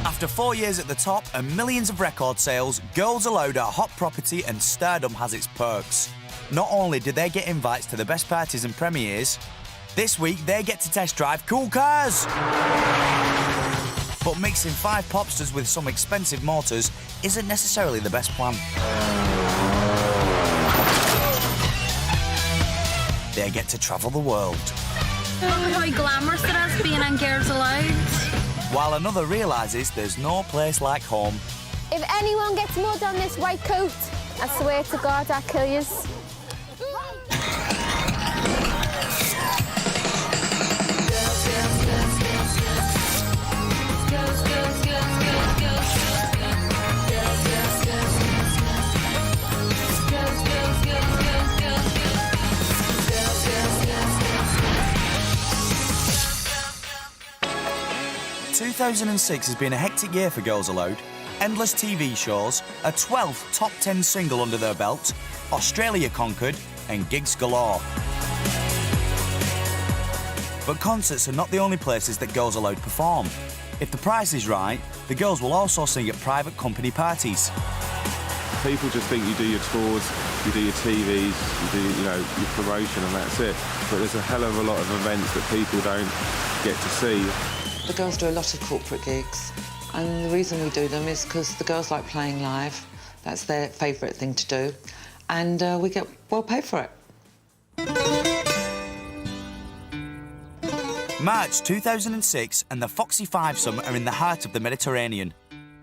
After 4 years at the top and millions of record sales, Girls Aloud are a hot property and stardom has its perks. Not only do they get invites to the best parties and premieres, this week they get to test drive cool cars. But mixing 5 popsters with some expensive motors isn't necessarily the best plan. They get to travel the world. Look at how glamorous it is being on Girls Aloud. While another realises there's no place like home. If anyone gets mud on this white coat, I swear to God I'll kill yous. ...2006 has been a hectic year for Girls Aloud. Endless TV shows, a 12th top 10 single under their belt, Australia conquered, and gigs galore. But concerts are not the only places that Girls Aloud perform. If the price is right, the girls will also sing at private company parties. People just think you do your tours, you do your TVs, you do, your promotion and that's it. But there's a hell of a lot of events that people don't get to see. The girls do a lot of corporate gigs, and the reason we do them is because the girls like playing live. That's their favourite thing to do, and we get well paid for it. March 2006 and the Foxy Fivesome are in the heart of the Mediterranean.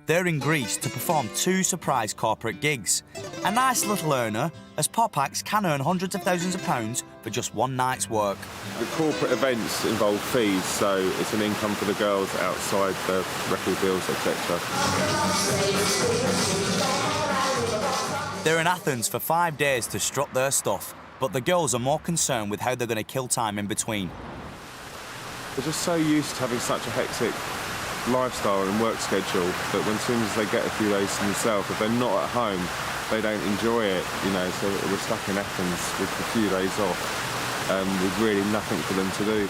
They're in Greece to perform 2 surprise corporate gigs. A nice little earner, as pop acts can earn hundreds of thousands of pounds for just one night's work. The corporate events involve fees, so it's an income for the girls outside the record deals, etc. They're in Athens for 5 days to strut their stuff, but the girls are more concerned with how they're going to kill time in between. They're just so used to having such a hectic lifestyle and work schedule that as soon as they get a few days to themselves, if they're not at home, they don't enjoy it, so we're stuck in Athens with a few days off, with really nothing for them to do.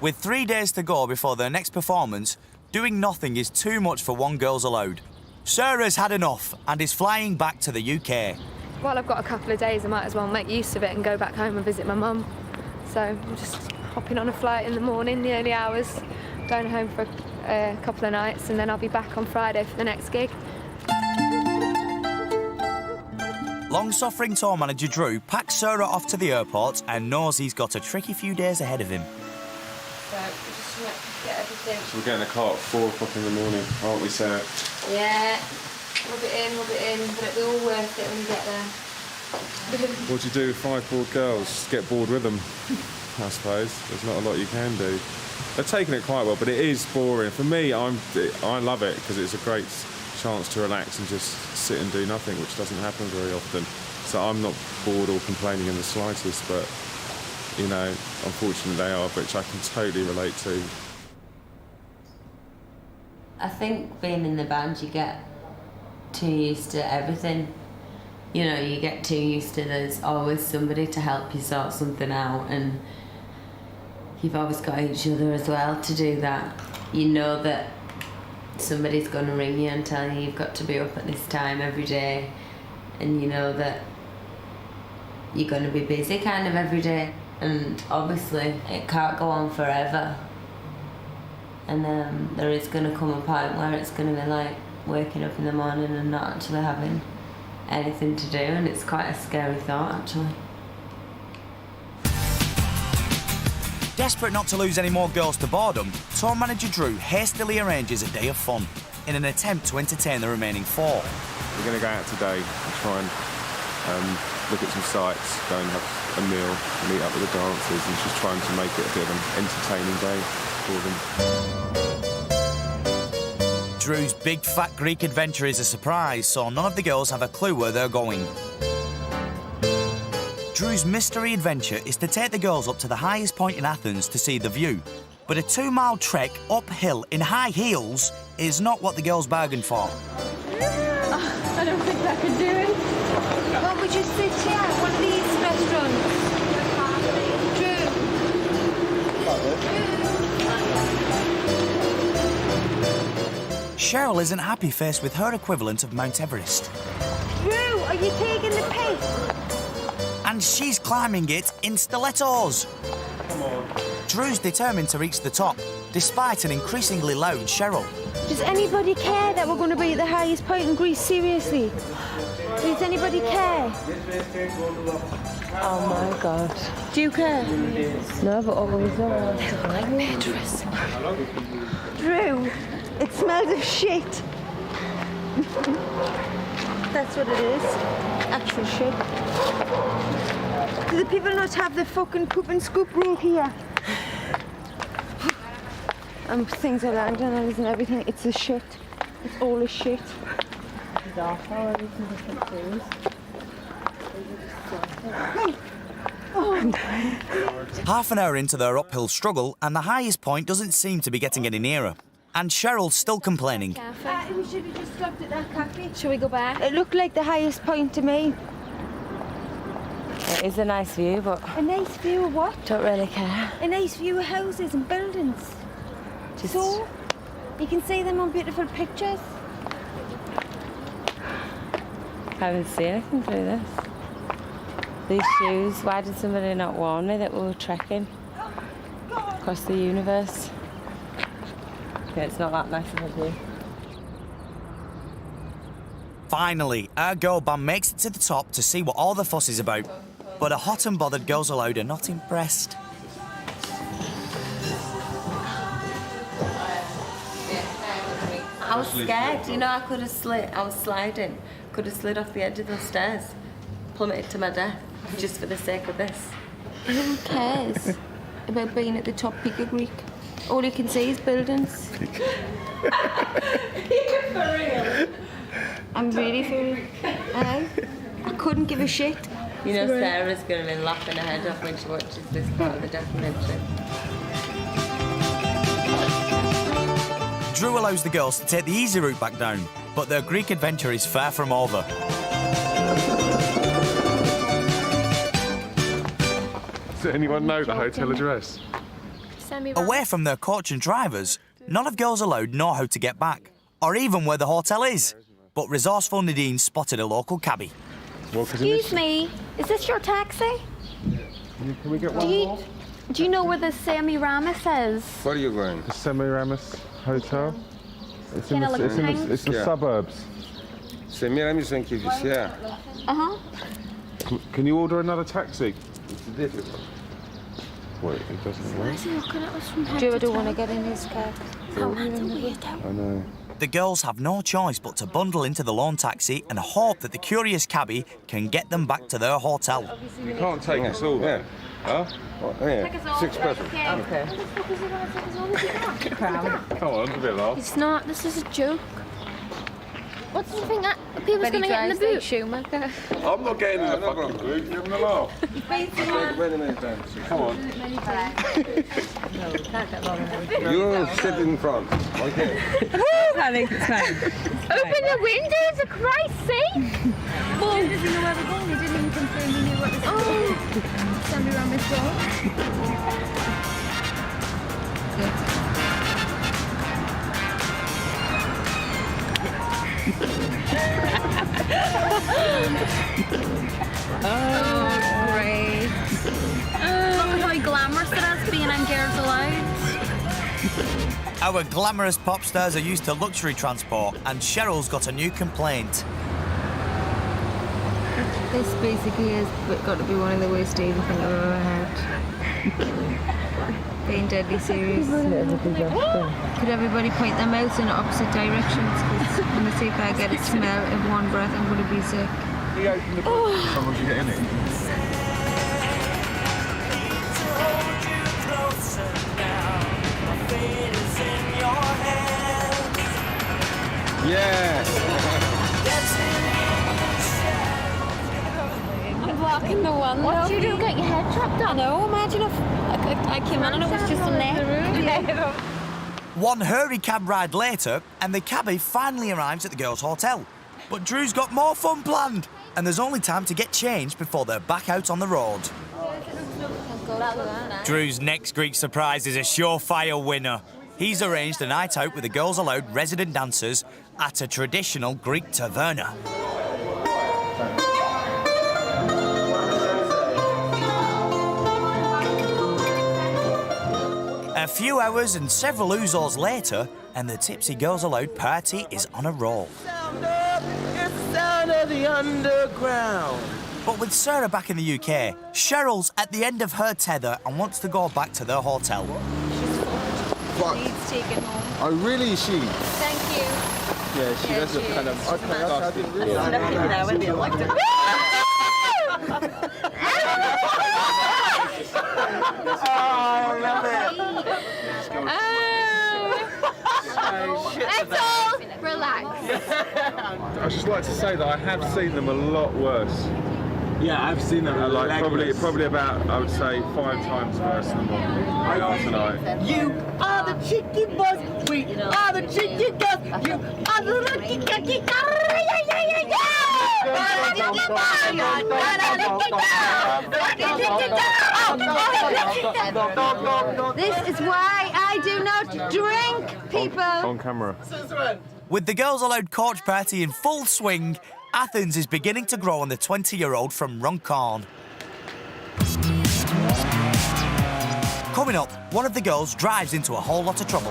With 3 days to go before their next performance, doing nothing is too much for one Girls Aloud. Sarah's had enough and is flying back to the UK. While I've got a couple of days, I might as well make use of it and go back home and visit my mum. So I'm just hopping on a flight in the morning, the early hours, going home for a couple of nights, and then I'll be back on Friday for the next gig. Long-suffering tour manager Drew packs Sarah off to the airport and knows he's got a tricky few days ahead of him. So we just want to get everything. So we're getting a car at 4 o'clock in the morning, aren't we, Sarah? Yeah, rub it in, but it'll be all worth it when you get there. What do you do with 5 bored girls? Just get bored with them, I suppose. There's not a lot you can do. They're taking it quite well, but it is boring. For me, I love it because it's a great chance to relax and just sit and do nothing, which doesn't happen very often. So I'm not bored or complaining in the slightest, but, unfortunately they are, which I can totally relate to. I think being in the band, you get too used to everything. You get too used to there's always somebody to help you sort something out, and you've always got each other as well to do that. You know that somebody's going to ring you and tell you you've got to be up at this time every day, and you know that you're going to be busy kind of every day, and obviously it can't go on forever, and there is going to come a point where it's going to be like waking up in the morning and not actually having anything to do, and it's quite a scary thought actually. Desperate not to lose any more girls to boredom, tour manager Drew hastily arranges a day of fun in an attempt to entertain the remaining 4. We're going to go out today and try and look at some sights, go and have a meal, meet up with the dancers, and just trying to make it a bit of an entertaining day for them. Drew's big fat Greek adventure is a surprise, so none of the girls have a clue where they're going. Drew's mystery adventure is to take the girls up to the highest point in Athens to see the view. But a 2-mile trek uphill in high heels is not what the girls bargained for. I don't think I could do it. What would you sit here? One of these restaurants? Drew. Cheryl isn't happy faced with her equivalent of Mount Everest. Drew, are you taking the piss? And she's climbing it in stilettos. Come on. Drew's determined to reach the top, despite an increasingly loud Cheryl. Does anybody care that we're going to be at the highest point in Greece? Seriously? Does anybody care? Oh my God. Do you care? No, but always not. Drew, it smells of shit. That's what it is. Actual shit. Do the people not have the fucking poop and scoop rule here? And things are landing on us and everything. It's a shit. It's all a shit. Half an hour into their uphill struggle, and the highest point doesn't seem to be getting any nearer. And Cheryl's still complaining. We should have just stopped at that cafe. Shall we go back? It looked like the highest point to me. It is a nice view, but A nice view of what? don't really care. A nice view of houses and buildings. Just So, you can see them on beautiful pictures. haven't seen anything through this. These shoes, why did somebody not warn me that we were trekking across the universe? Yeah, it's not that nice of a view. Finally, our girl band makes it to the top to see what all the fuss is about. But the hot and bothered girls Aloud are not impressed. I was scared, you know, I could have slid, I was sliding, could have slid off the edge of the stairs, plummeted to my death, just for the sake of this. Who cares about being at the top peak of Greek? All you can see is buildings. For real? I'm really for real. I couldn't give a shit. You know, Sarah's going to be laughing her head off when she watches this part of the documentary. Drew allows the girls to take the easy route back down, but their Greek adventure is far from over. Does anyone know the hotel address? Away from their coach and drivers, none of girls Aloud know how to get back, or even where the hotel is. But resourceful Nadine spotted a local cabbie. Excuse me, is this your taxi? Can we get one more? Do you know where the Semiramis is? Where are you going? The Semiramis Hotel. It's in Kinda the, like it's in Tanks? the, it's the Yeah. suburbs. Semiramis and Kivisia. Uh-huh. Can you order another taxi? It's difficult. Wait, it doesn't work. Drew, I don't want to get in his car. I know. The girls have no choice but to bundle into the lawn taxi and hope that the curious cabbie can get them back to their hotel. You can't take us all Yeah. there. Huh? Yeah. 6 persons. Okay. Come on, a bit laugh. It's not, this is a joke. What's the thing that people's going to get in the boot? Schumacher. I'm not getting in the fucking group. Give them a laugh. Take very many times. Come on. You sit in front. Okay. I think it's fine. Open the windows, for Christ's sake! Does he know where we're going? He didn't even confirm he knew what this was. Somebody around this door. Oh, great. Look at how glamorous it is being on Girls Aloud. Our glamorous pop stars are used to luxury transport, and Cheryl's got a new complaint. This basically has got to be one of the worst days I think I've ever had. Being deadly serious. Could everybody point their mouths in opposite directions? Because I'm going to see if I get a smell of one breath, I'm going to be sick. Someone should get in it. Yeah. I'm blocking the window. What you do? Get your head chopped off. No, imagine if I came in and it was just a net. One hurry cab ride later, and the cabbie finally arrives at the girls' hotel. But Drew's got more fun planned, and there's only time to get changed before they're back out on the road. Drew's next Greek surprise is a surefire winner. he's arranged a night out with the Girls Aloud resident dancers at a traditional Greek taverna. A few hours and several ouzels later, and the Tipsy Girls Aloud party is on a roll. It's the sound of the underground. But with Sarah back in the UK, Cheryl's at the end of her tether and wants to go back to their hotel. What? Needs taken home. Oh, really? Is she? Thank you. Yeah, she does look kind of. Okay, I didn't realise. Relax. I'd just like to say that I have seen them a lot worse. Yeah, I've seen them. Like probably about, I would say, 5 times worse than what they are tonight. You are the cheeky boys. We are the cheeky girls. You are the lucky cookie. This is why I do not drink, people. On camera. With the Girls Aloud coach party in full swing, Athens is beginning to grow on the 20-year-old from Runcorn. Coming up, one of the girls drives into a whole lot of trouble.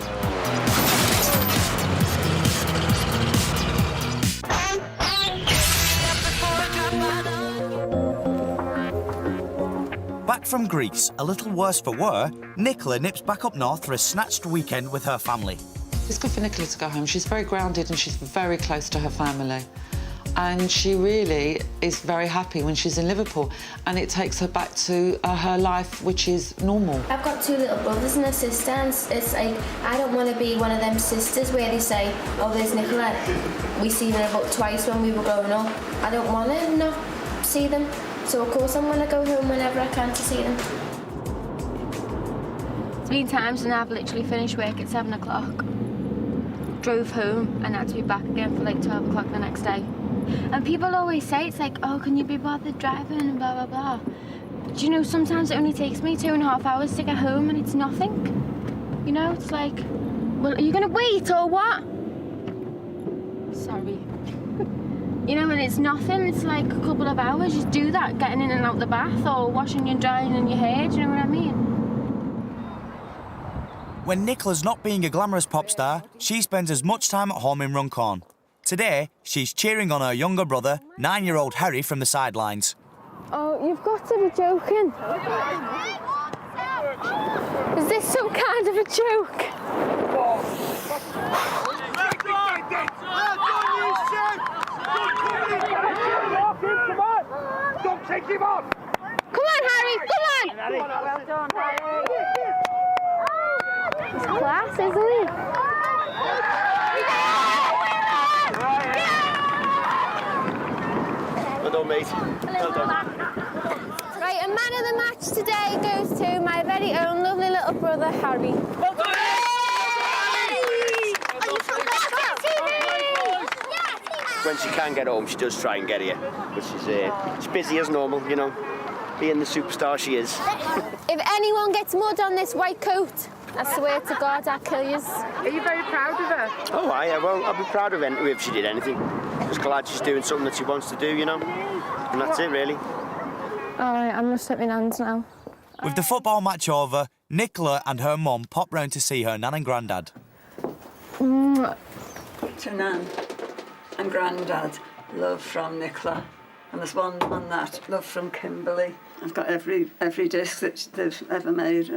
Back from Greece, a little worse for wear, Nicola nips back up north for a snatched weekend with her family. It's good for Nicola to go home. She's very grounded and she's very close to her family. And she really is very happy when she's in Liverpool, and it takes her back to her life, which is normal. I've got 2 little brothers and a sister, and it's like, I don't want to be one of them sisters where they say, oh, there's Nicola. We seen her about twice when we were growing up. I don't want to not see them. So, of course, I'm going to go home whenever I can to see them. There's been times when I've literally finished work at 7 o'clock, drove home, and had to be back again for like 12 o'clock the next day. And people always say, it's like, oh, can you be bothered driving and blah, blah, blah. Do you know, sometimes it only takes me 2.5 hours to get home and it's nothing. You know, it's like, well, are you going to wait or what? Sorry. You know, and it's nothing. It's like a couple of hours. Just do that, getting in and out the bath or washing and drying in your hair. Do you know what I mean? When Nicola's not being a glamorous pop star, she spends as much time at home in Runcorn. Today, she's cheering on her younger brother, 9-year-old Harry, from the sidelines. Oh, you've got to be joking. Is this some kind of a joke? Don't take him off! Come on, Harry, come on! Well done, Harry. He's class, isn't he? Well done, mate. Well done. Right, and man of the match today goes to my very own lovely little brother, Harry. Well done! When she can get home, she does try and get here, but she's busy as normal, you know, being the superstar she is. If anyone gets mud on this white coat, I swear to God, I'll kill you. Are you very proud of her? Oh, yeah, well, I'd be proud of her if she did anything. Just glad she's doing something that she wants to do, you know, and that's it, really. All right, I'm gonna slip my hands now. With the football match over, Nicola and her mum pop round to see her nan and granddad. To Nan and Grandad, love from Nicola. And there's one on that, love from Kimberly. I've got every disc that they've ever made.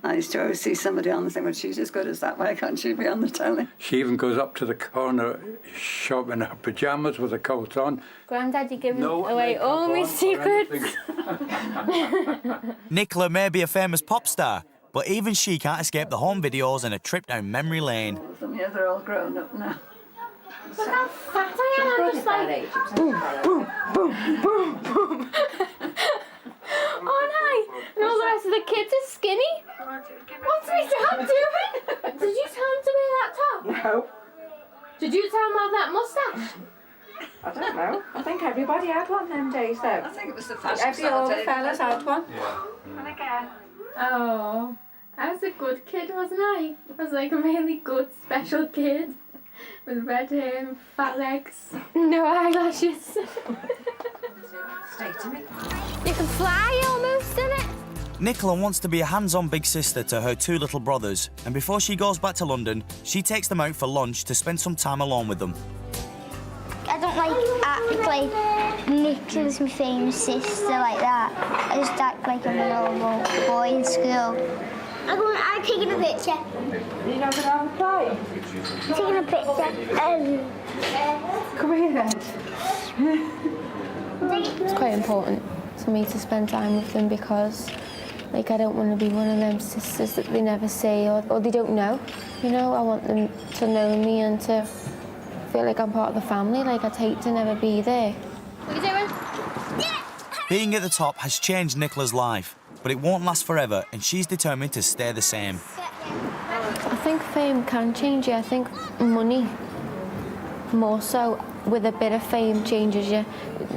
I used to always see somebody on and think, well, she's as good as that. Why can't she be on the telly? She even goes up to the corner shop in her pyjamas with a coat on. Grandad, you're giving away all my secrets. Nicola may be a famous pop star, but even she can't escape the home videos and a trip down memory lane. Yeah, they're all grown up now. Look how fat I am. I'm just like, boom, boom, boom, boom, boom. Aren't I? And all the rest of the kids are skinny. What's my dad doing? Did you tell him to wear that top? No. Did you tell him to have that moustache? I don't know. I think everybody had one them days, though. I think it was the fashion All the Saturday. fellas had one. Yeah. And again. Oh. I was a good kid, wasn't I? I was like a really good, special kid with red hair and fat legs. No eyelashes. Stay to me. You can fly almost, innit? Nicola wants to be a hands-on big sister to her 2 little brothers, and before she goes back to London, she takes them out for lunch to spend some time alone with them. I don't act like Nicola's my famous sister like that. I just act like I'm a normal boy in school. I'm taking a picture. You're not going to have a play? Taking a picture. Come here then. It's quite important for me to spend time with them because, like, I don't want to be one of them sisters that they never see or they don't know. You know, I want them to know me and to feel like I'm part of the family. Like, I'd hate to never be there. What are you doing? Being at the top has changed Nicola's life, but it won't last forever, and she's determined to stay the same. I think fame can change you. I think money, more so, with a bit of fame changes you.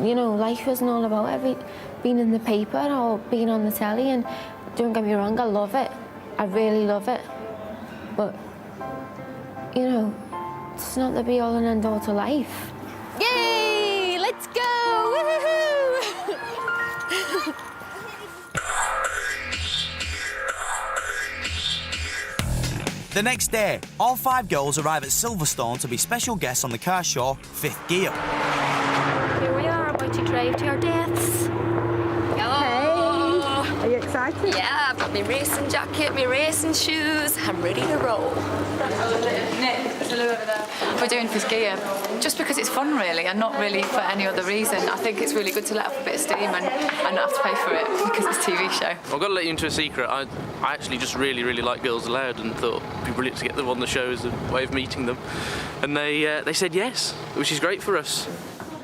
You know, life isn't all about being in the paper or being on the telly, and don't get me wrong, I love it. I really love it. But, you know, it's not the be-all and end-all to life. Yay! Let's go! Woo-hoo-hoo! The next day, all 5 girls arrive at Silverstone to be special guests on the car show 5th Gear. Here we are, about to drive to our deaths. Hello! Are you excited? Yeah, I've got my racing jacket, my racing shoes. I'm ready to roll. Nick, hello over there. We're doing this gear just because it's fun, really, and not really for any other reason. I think it's really good to let off a bit of steam and not have to pay for it because it's a TV show. I've got to let you into a secret. I actually just really like Girls Aloud and thought it'd be brilliant to get them on the show as a way of meeting them. And they said yes, which is great for us.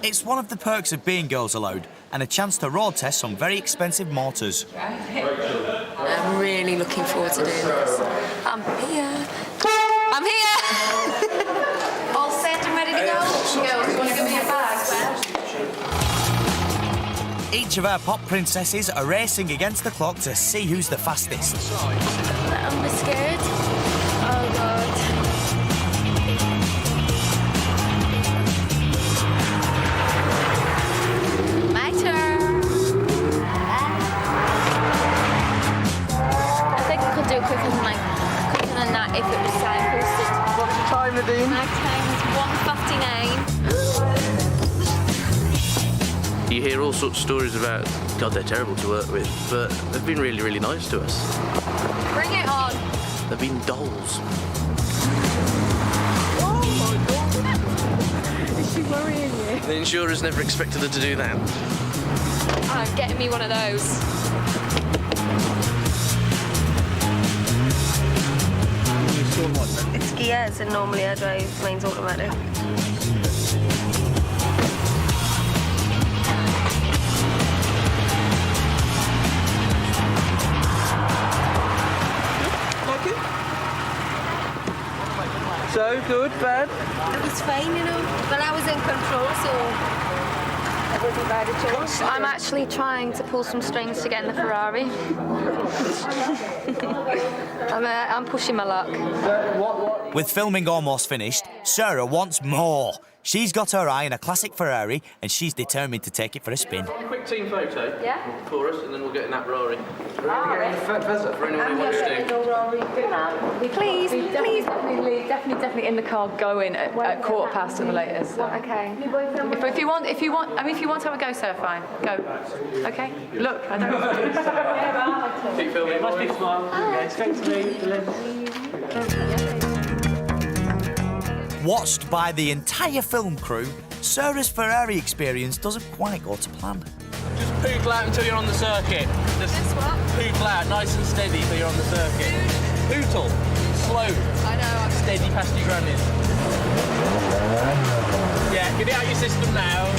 It's one of the perks of being Girls Aloud, and a chance to road test some very expensive motors. I'm really looking forward to doing this. I'm here. I'm here! All set and ready to go? Girls, you want to give me a bag? Each of our pop princesses are racing against the clock to see who's the fastest. I'm scared. Oh, God. My turn. I think I could do quicker than that if it was time posted. What's your time, Nadine? My time is 1:59. You hear all sorts of stories about, God, they're terrible to work with, but they've been really nice to us. Bring it on. They've been dolls. Oh, my God. Is she worrying you? The insurers never expected her to do that. I'm getting me one of those. It's gears and normally I drive mains automatic. Like it? So, good, bad? It was fine, you know, but I was in control, so it wasn't bad at all. I'm actually trying to pull some strings to get in the Ferrari. I'm pushing my luck. With filming almost finished, Sarah wants more. She's got her eye on a classic Ferrari, and she's determined to take it for a spin. Quick team photo for us, and then we'll get in that Ferrari. For anyone who wants to. Please, definitely in the car going at 1:15 at the latest. Okay. If you want, if you want to have a go, sir, fine. Go. Okay. Look, I don't. Keep filming. Nice big smile. It's great to meet you. Watched by the entire film crew, Sarah's Ferrari experience doesn't quite go to plan. Just poodle out until you're on the circuit. Just what? Poodle out, nice and steady until you're on the circuit. Poodle. Slow. I know. Steady past your grannies. Yeah, get it out of your system now.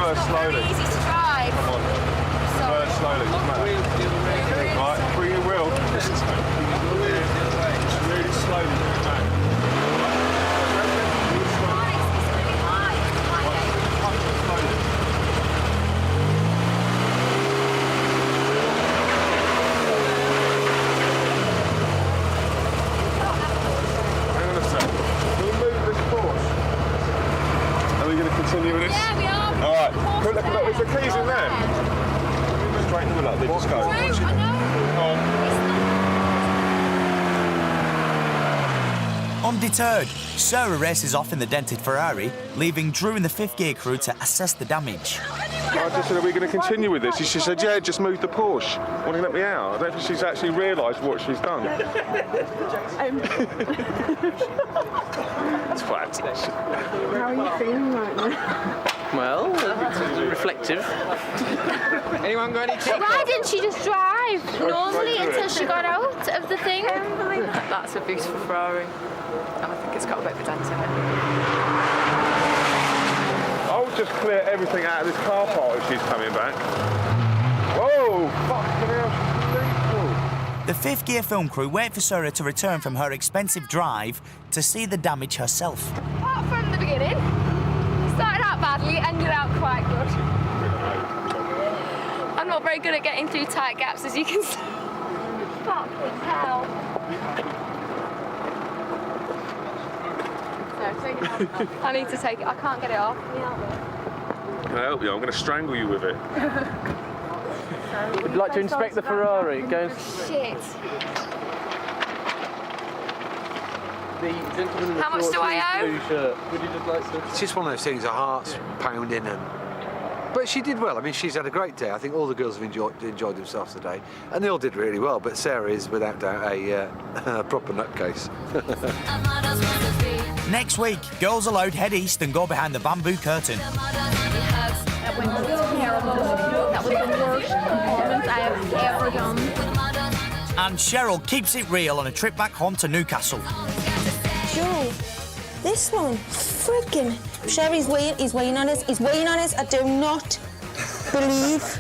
reverse slowly. Easy to drive. Come on. Reverse slowly. Right, bring your wheel. Just really slowly bring it back. Continue with this? Yeah, we are. All right. Look, there's the keys in there. Straighten them up. They just go. I know. Undeterred, Sarah races off in the dented Ferrari, leaving Drew and the fifth gear crew to assess the damage. I just said, are we going to continue with this? She said, yeah, just move the Porsche. Want to let me out? I don't think she's actually realised what she's done. Twat. How are you feeling right now? Well, reflective. Anyone got any tips? Why didn't she just drive normally until she got out of the thing? That's a beautiful Ferrari. And I think it's got a bit of a dent in it. I'll just clear everything out of this car park if she's coming back. Whoa! Fucking hell, she's The fifth gear film crew wait for Sarah to return from her expensive drive to see the damage herself. Apart from the beginning, started out badly, ended out quite good. I'm not very good at getting through tight gaps, as you can see. Fucking hell. No, take it off. I need to take it. I can't get it off. Can you help me? Can I help you? I'm going to strangle you with it. Would you like to inspect the Ferrari? Go. Shit. The gentleman in the How much do I owe? blue shirt. Would you just like to? It's just one of those things, her heart's pounding but she did well. I mean, she's had a great day. I think all the girls have enjoyed themselves today, and they all did really well, but Sarah is, without doubt, a proper nutcase. Next week, Girls Aloud head east and go behind the bamboo curtain. That went terrible. That was the worst performance I have ever done. And Cheryl keeps it real on a trip back home to Newcastle. Joe, this one, freaking. Sherry's weighing on us. He's weighing on us. I do not believe